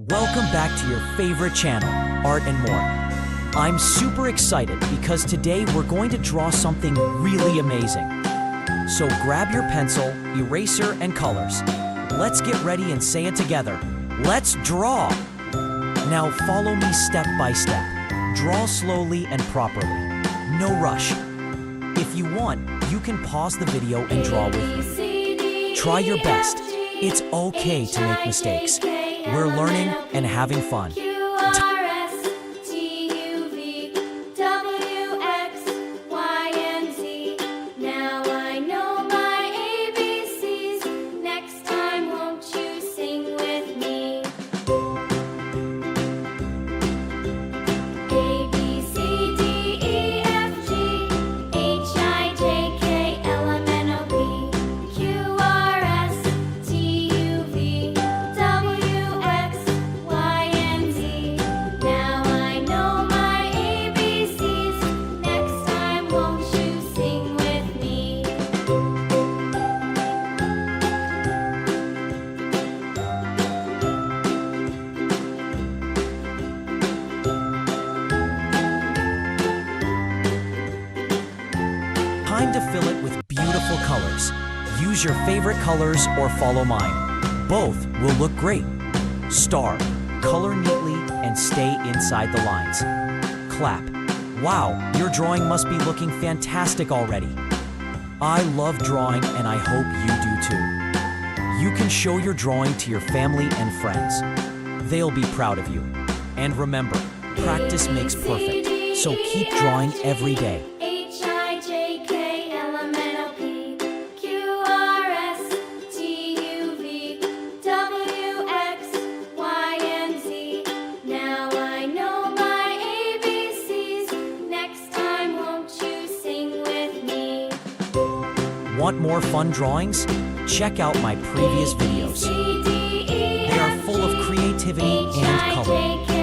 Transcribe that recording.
Welcome back to your favorite channel, Art and More. I'm super excited because today we're going to draw something really amazing. So grab your pencil, eraser, and colors. Let's get ready and say it together. Let's draw! Now follow me step by step. Draw slowly and properly. No rush. If you want, you can pause the video and draw with me. Try your best. It's okay to make mistakes. We're learning and having fun. Time to fill it with beautiful colors. Use your favorite colors or follow mine. Both will look great. Star, color neatly and stay inside the lines. Clap. Wow, your drawing must be looking fantastic already. I love drawing and I hope you do too. You can show your drawing to your family and friends. They'll be proud of you. And remember, practice makes perfect, so keep drawing every day. Want more fun drawings? Check out my previous videos. They are full of creativity and color.